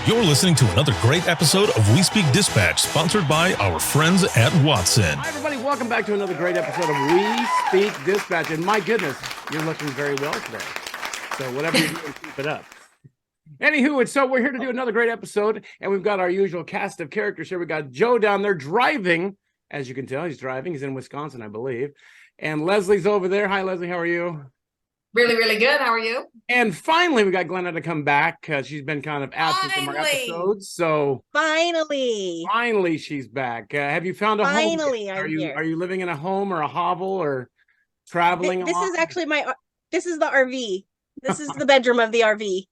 You're listening to another great episode of We Speak Dispatch, sponsored by our friends at Watson. Hi, everybody. Welcome back to another great episode of We Speak Dispatch. And my goodness, you're looking very well today. So whatever you're doing, keep it up. Anywho, and so we're here to do another great episode, and we've got our usual cast of characters here. We got Joe down there driving. As you can tell, he's driving. He's in Wisconsin, I believe. And Leslie's over there. Hi, Leslie. How are you? Really, really good. How are you? And finally, we got Glenna to come back because she's been kind of absent from our episodes. So finally, she's back. Have you found a home? Finally, I'm here. Are you living in a home or a hovel or traveling? This is actually this is the RV. This is the bedroom of the RV.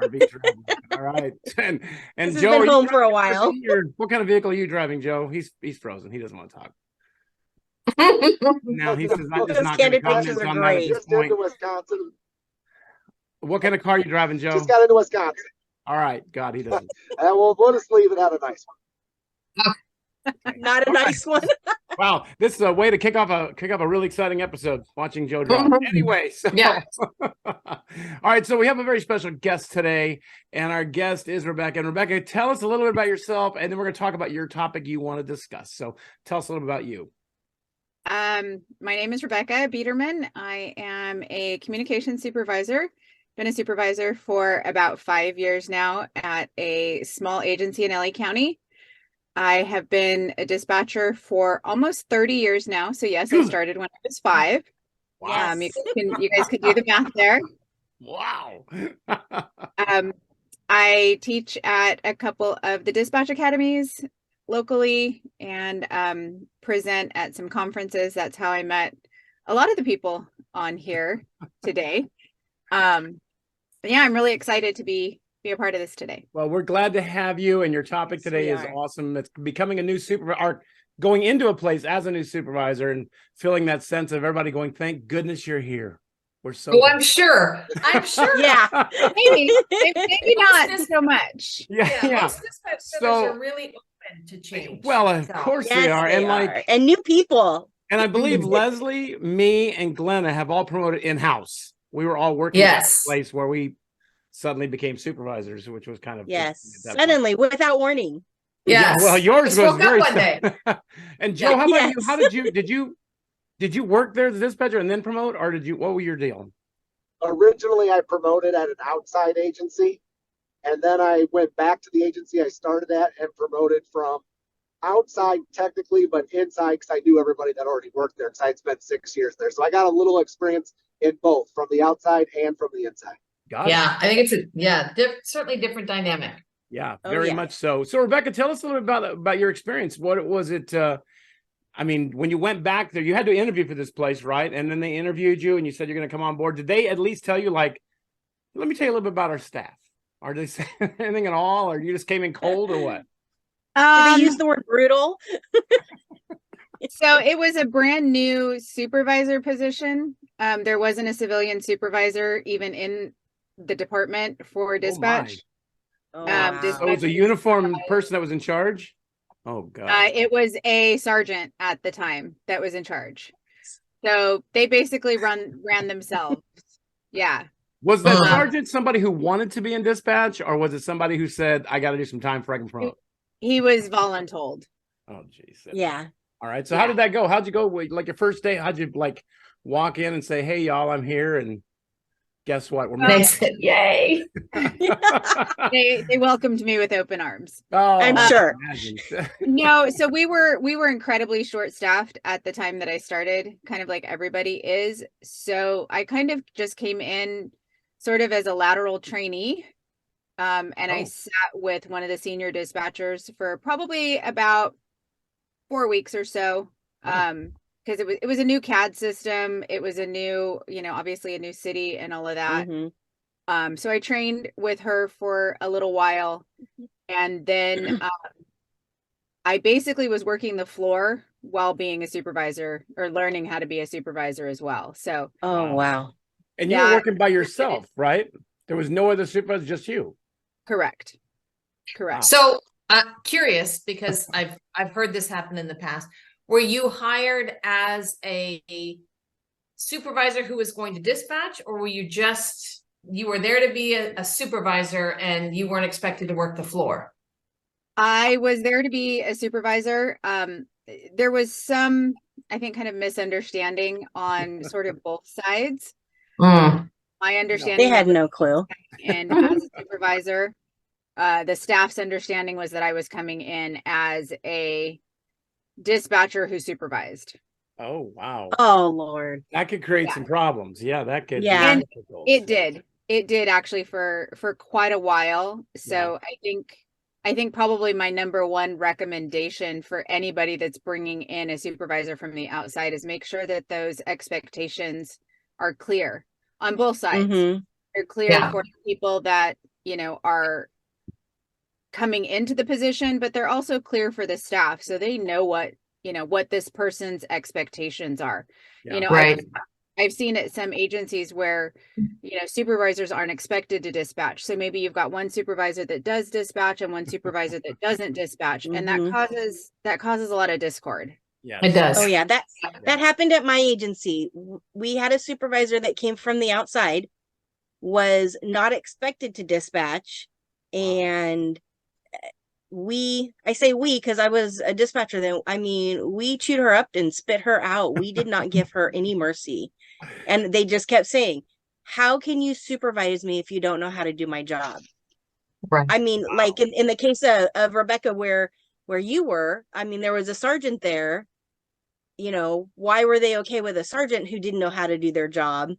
RV traveling. All right. And this Joe, has been home for a while. What kind of vehicle are you driving, Joe? He's frozen. He doesn't want to talk. Now he says I'm just not going to comment on that at this point. Wisconsin. What kind of car are you driving, Joe? Just got into Wisconsin. All right. God, he doesn't. We'll just leave it at a nice one. Okay. Not a nice one. Wow, this is a way to kick off a really exciting episode. Watching Joe drive. Anyway, so Yeah. All right, so we have a very special guest today, and our guest is Rebecca. And Rebecca, tell us a little bit about yourself, and then we're going to talk about your topic you want to discuss. So tell us a little bit about you. My name is Rebecca Biederman. I am a communications supervisor. Been a supervisor for about 5 years now at a small agency in LA County. I have been a dispatcher for almost 30 years now. So yes, I started when I was 5. Wow. You guys could do the math there. Wow. I teach at a couple of the dispatch academies locally and present at some conferences. That's how I met a lot of the people on here today. Yeah, I'm really excited to be a part of this today. Well, we're glad to have you, and your topic today is awesome. It's becoming a new supervisor, or going into a place as a new supervisor and feeling that sense of everybody going, thank goodness you're here. We're so Oh, I'm sure. Yeah. Maybe not so much. Yeah. Most dispatch are really open to change. Well, of course Yes, they are. and new people. And I believe Leslie, me, and Glenna have all promoted in-house. We were all working at a place where we suddenly became supervisors, which was kind of suddenly without warning. Yeah, well, yours was very one day. And Joe, how about you? How did you work there as a dispatcher and then promote, or what were your deal? Originally, I promoted at an outside agency, and then I went back to the agency I started at and promoted from outside technically, but inside because I knew everybody that already worked there because I had spent 6 years there. So I got a little experience in both, from the outside and from the inside. I think it's certainly different dynamic. Yeah, very much so. So Rebecca, tell us a little bit about your experience. What was it? I mean, when you went back there, you had to interview for this place, right? And then they interviewed you and you said you're going to come on board. Did they at least tell you, like, let me tell you a little bit about our staff? Or did they say anything at all? Or you just came in cold or what? Did they use the word brutal? So it was a brand new supervisor position. There wasn't a civilian supervisor even in the department for dispatch. So it was a uniformed person that was in charge? Oh, God. It was a sergeant at the time that was in charge. So they basically ran themselves. Yeah. Was that sergeant somebody who wanted to be in dispatch, or was it somebody who said, I got to do some time before I can promote? He was voluntold. Oh, geez. Yeah. All right. So how did that go? How'd you go? Like your first day, how'd you like walk in and say, hey, y'all, I'm here. And guess what? They said, yay. They welcomed me with open arms. Oh, I'm sure. No, so we were incredibly short staffed at the time that I started, kind of like everybody is. So I kind of just came in sort of as a lateral trainee. And I sat with one of the senior dispatchers for probably about 4 weeks or so. Because it was a new CAD system. It was a new, obviously a new city and all of that. Mm-hmm. So I trained with her for a little while, and then I basically was working the floor while being a supervisor, or learning how to be a supervisor as well. So wow. And you were working by yourself, right? There was no other supervisor, just you. Correct. Wow. So curious, because I've heard this happen in the past. Were you hired as a supervisor who was going to dispatch, or were you just you were there to be a supervisor and you weren't expected to work the floor? I was there to be a supervisor. There was some, I think, kind of misunderstanding on sort of both sides. Mm. My They understanding had that no clue. in as a supervisor, the staff's understanding was that I was coming in as a dispatcher who supervised. Oh, wow. Oh Lord. That could create Yeah. some problems. Yeah, that could Yeah. be And difficult. it did actually for quite a while. So I think probably my number one recommendation for anybody that's bringing in a supervisor from the outside is make sure that those expectations are clear on both sides. Mm-hmm. They're clear Yeah. for people that, you know, are coming into the position, but they're also clear for the staff. So they know what, you know, what this person's expectations are. Yeah. You know, Right. I've seen at some agencies where, you know, supervisors aren't expected to dispatch. So maybe you've got one supervisor that does dispatch and one supervisor that doesn't dispatch. And that causes a lot of discord. Yes. It does. Oh yeah, that happened at my agency. We had a supervisor that came from the outside, was not expected to dispatch, and I say we because I was a dispatcher then. I mean, we chewed her up and spit her out. We did not give her any mercy. And they just kept saying, how can you supervise me if you don't know how to do my job? Right. I mean, like in the case of Rebecca, where you were, I mean, there was a sergeant there. You know, why were they okay with a sergeant who didn't know how to do their job?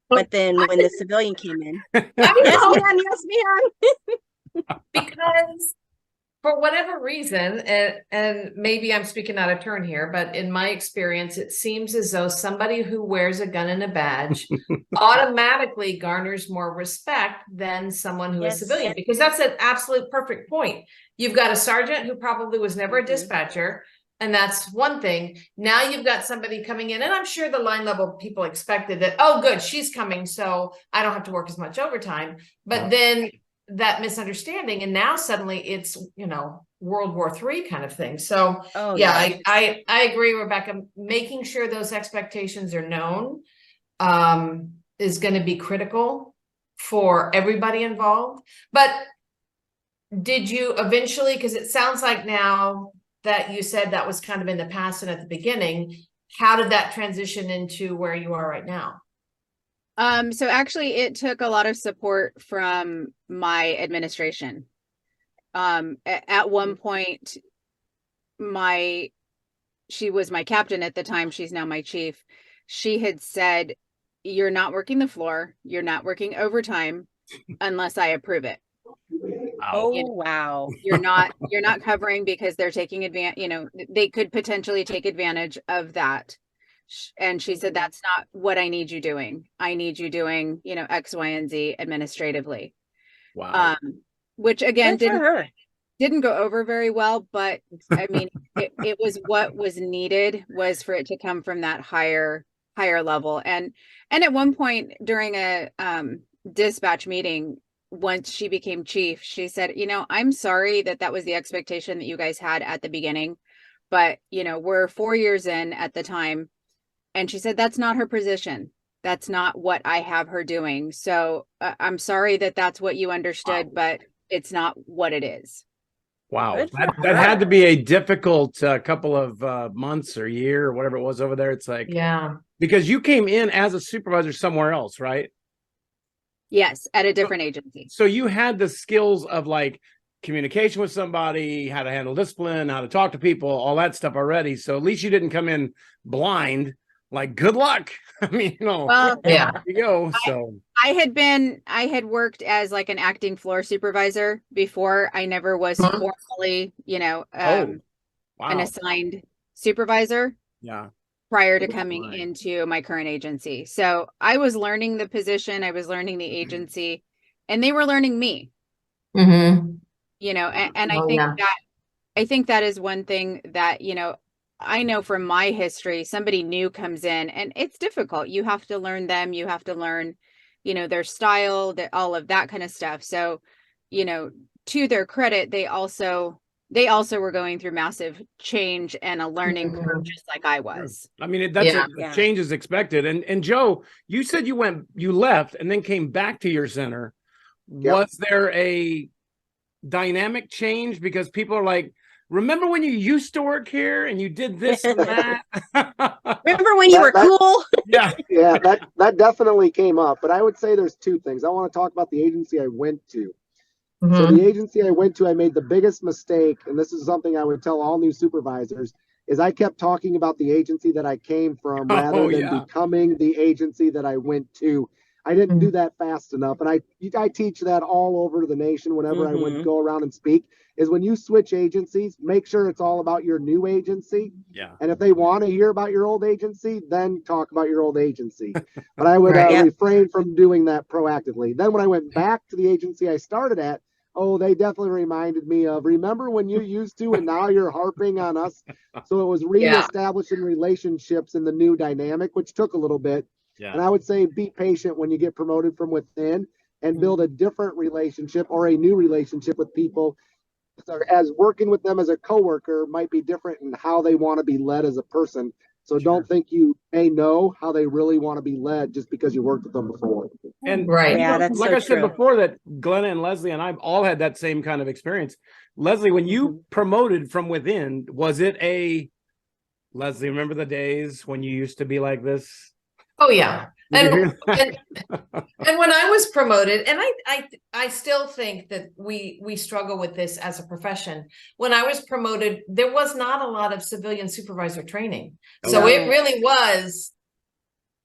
But then when the civilian came in, yes, ma'am. Because for whatever reason, and maybe I'm speaking out of turn here, but in my experience, it seems as though somebody who wears a gun and a badge automatically garners more respect than someone who is civilian, because that's an absolute perfect point. You've got a sergeant who probably was never a dispatcher, and that's one thing. Now you've got somebody coming in, and I'm sure the line level people expected that, oh, good, she's coming, so I don't have to work as much overtime. But then that misunderstanding, and now suddenly it's, you know, World War III kind of thing. So I agree, Rebecca. Making sure those expectations are known is going to be critical for everybody involved. But did you eventually, because it sounds like now that you said that was kind of in the past and at the beginning, how did that transition into where you are right now? So actually it took a lot of support from my administration. At one point, she was my captain at the time. She's now my chief. She had said, you're not working the floor. You're not working overtime unless I approve it. Oh, wow. You're not covering because they're taking advantage, you know, they could potentially take advantage of that. And she said, that's not what I need you doing. I need you doing, you know, X, Y, and Z administratively. Wow. Which again, didn't go over very well, but I mean, it was what was needed was for it to come from that higher level. And at one point during a dispatch meeting, once she became chief, she said, you know, I'm sorry that was the expectation that you guys had at the beginning, but you know, we're 4 years in at the time. And she said, that's not her position. That's not what I have her doing. So I'm sorry that's what you understood, but it's not what it is. Wow. That had to be a difficult couple of months or year or whatever it was over there. It's like, yeah, because you came in as a supervisor somewhere else, right? Yes, at a different agency. So you had the skills of like communication with somebody, how to handle discipline, how to talk to people, all that stuff already. So at least you didn't come in blind. Like, good luck. I mean, you know, well, yeah, there you go. So I had worked as like an acting floor supervisor before. I never was formally, you know, an assigned supervisor. Yeah. Prior to coming into my current agency. So I was learning the position, I was learning the agency, and they were learning me. Mm-hmm. You know, and I think that is one thing that, you know, I know from my history, somebody new comes in and it's difficult. You have to learn them. You have to learn, you know, their style, all of that kind of stuff. So, you know, to their credit, they also they also were going through massive change and a learning curve, Mhm. just like I was. I mean, that's Yeah. a change is expected. And Joe, you said you left and then came back to your center. Yep. Was there a dynamic change because people are like, remember when you used to work here and you did this and that? Remember when you were That- cool? Yeah. Yeah, that definitely came up. But I would say there's two things. I want to talk about the agency I went to. So Mhm. the agency I went to, I made the biggest mistake, and this is something I would tell all new supervisors, is I kept talking about the agency that I came from rather than Yeah. becoming the agency that I went to. I didn't do that fast enough. And I teach that all over the nation whenever I would go around and speak, is when you switch agencies, make sure it's all about your new agency. Yeah. And if they want to hear about your old agency, then talk about your old agency. But I would Right. Yep. refrain from doing that proactively. Then when I went back to the agency I started at, oh, they definitely reminded me of, remember when you used to and now you're harping on us? So it was reestablishing relationships in the new dynamic, which took a little bit. Yeah. And I would say be patient when you get promoted from within and build a different relationship or a new relationship with people, as working with them as a coworker might be different in how they want to be led as a person. So don't think you may know how they really want to be led just because you worked with them before. And Right. Yeah, that's like so I said true. before, that Glenna and Leslie and I've all had that same kind of experience. Leslie, when you promoted from within, was it Leslie, remember the days when you used to be like this? Oh yeah. Did you And, hear and when I was promoted, and I still think that we struggle with this as a profession. When I was promoted, there was not a lot of civilian supervisor training. So Oh, it really was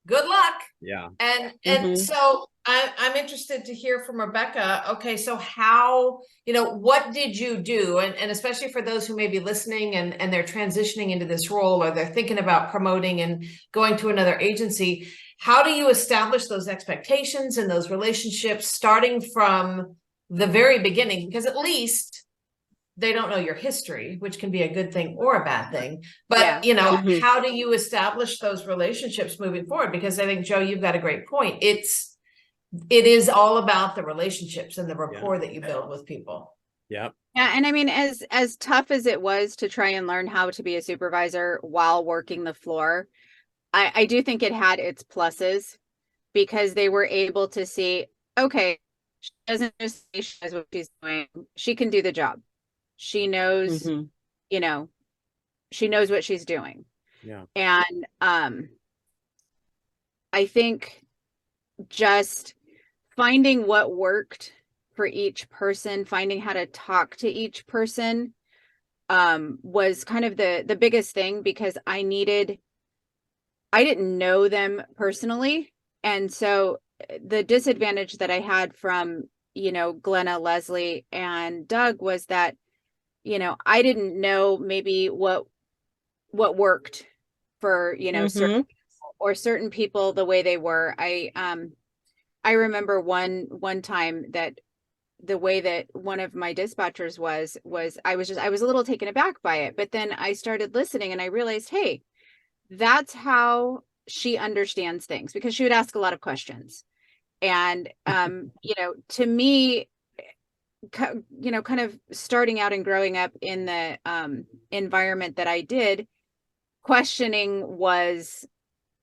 good luck. Yeah. And Mhm. so I'm interested to hear from Rebecca. Okay, so how, what did you do? And especially for those who may be listening and they're transitioning into this role, or they're thinking about promoting and going to another agency, how do you establish those expectations and those relationships starting from the very beginning? Because at least they don't know your history, which can be a good thing or a bad thing. But, Yeah. Mhm. how do you establish those relationships moving forward? Because I think, Joe, you've got a great point. It is all about the relationships and the rapport that you build with people. Yeah. Yeah, and I mean, as tough as it was to try and learn how to be a supervisor while working the floor, I do think it had its pluses, because they were able to see, okay, she doesn't just say she knows what she's doing, she can do the job. She knows, Mhm. she knows what she's doing. Yeah. And I think just finding what worked for each person, finding how to talk to each person, was kind of the biggest thing, because I didn't know them personally. And so the disadvantage that I had from, Glenna, Leslie, and Doug was that, I didn't know maybe what worked for, certain certain people the way they were. I remember one time that the way that one of my dispatchers was I was a little taken aback by it, but then I started listening and I realized, hey, that's how she understands things, because she would ask a lot of questions. And to me, kind of starting out and growing up in the environment that I did, questioning was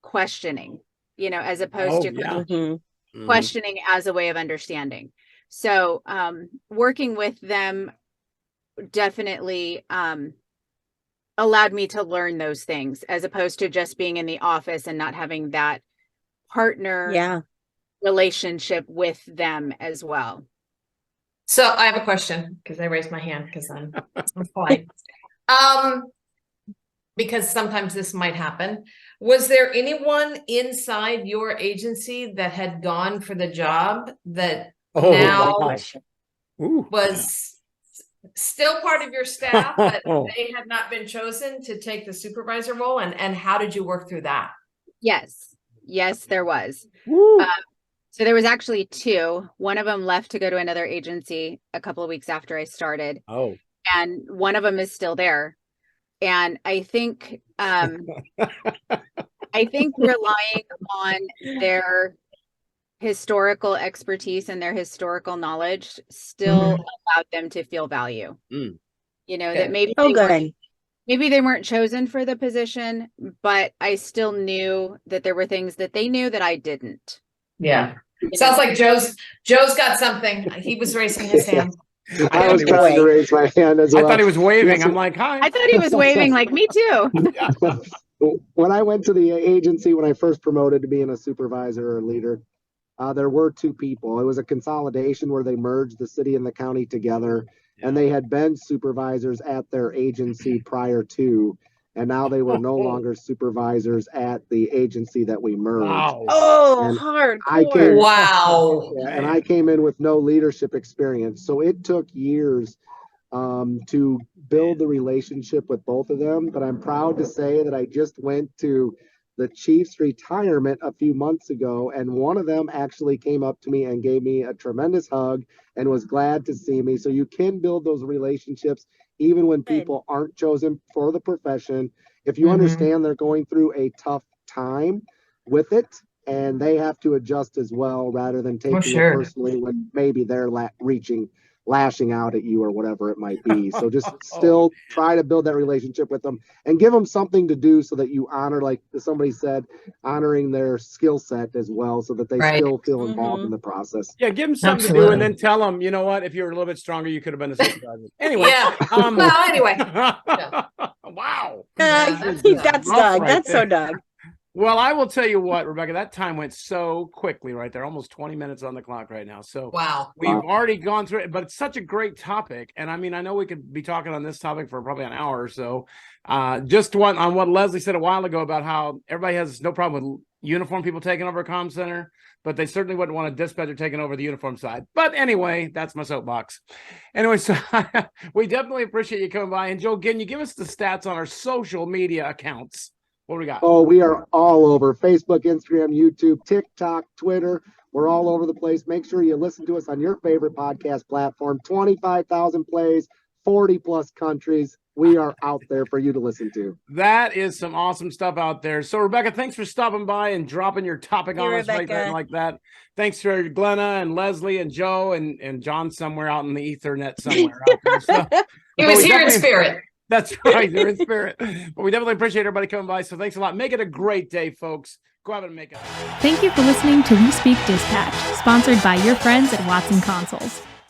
questioning, as opposed to kind of Mhm. questioning as a way of understanding. So working with them definitely allowed me to learn those things, as opposed to just being in the office and not having that partner relationship with them as well. So I have a question, because I raised my hand because I'm polite. Because sometimes this might happen. Was there anyone inside your agency that had gone for the job that now gosh. Ooh. was still part of your staff, but they had not been chosen to take the supervisor role? And how did you work through that? Yes, there was. So there was actually two. One of them left to go to another agency a couple of weeks after I started. Oh. And one of them is still there. And I think relying on their historical expertise and their historical knowledge still allowed them to feel value. You know, Good. that maybe Oh, they weren't, good. maybe they weren't chosen for the position, but I still knew that there were things that they knew that I didn't. Yeah. You Sounds know? like Joe's got something. He was raising his hand. I was he trying to was. raise my hand as well. I thought he was waving. Yes, I'm like, hi. I thought he was waving like me too. when I went to the agency when I first promoted to being a supervisor or leader, there were two people. It was a consolidation where they merged the city and the county together, and they had been supervisors at their agency prior to, and now they were no longer supervisors at the agency that we merged. Wow. Oh, And hardcore. Wow. Yeah, and I came in with no leadership experience, so it took years to build the relationship with both of them. But I'm proud to say that I just went to the Chiefs' retirement a few months ago, and one of them actually came up to me and gave me a tremendous hug and was glad to see me. So you can build those relationships even when people aren't chosen for the profession. If you understand they're going through a tough time with it, and they have to adjust as well, rather than taking it personally when maybe they're lashing out at you or whatever it might be. So just still try to build that relationship with them and give them something to do so that you honor, like somebody said, honoring their skill set as well, so that they still feel involved in the process. Yeah, give them something to do, and then tell them, you know what, if you were a little bit stronger, you could have been a supervisor. Anyway. Yeah. Well, anyway. Wow. That's rough Doug. right That's there. so Doug. Well, I will tell you what, Rebecca, that time went so quickly right there, almost 20 minutes on the clock right now. So Wow. we've already gone through it, but it's such a great topic. And I mean, I know we could be talking on this topic for probably an hour or so. Just one on what Leslie said a while ago about how everybody has no problem with uniform people taking over a comm center, but they certainly wouldn't want a dispatcher taking over the uniform side. But anyway, that's my soapbox. Anyway, so we definitely appreciate you coming by. And Joe, can you give us the stats on our social media accounts? What do we got? Oh, we are all over Facebook, Instagram, YouTube, TikTok, Twitter. We're all over the place. Make sure you listen to us on your favorite podcast platform. 25,000 plays, 40 plus countries. We are out there for you to listen to. That is some awesome stuff out there. So, Rebecca, thanks for stopping by and dropping your topic on us right there like that. Thanks for Glenna and Leslie and Joe and John somewhere out in the Ethernet somewhere out there. So, He was here in spirit. That's right. They're in spirit. But we definitely appreciate everybody coming by. So thanks a lot. Make it a great day, folks. Go out and make it. Thank you for listening to We Speak Dispatch, sponsored by your friends at Watson Consoles.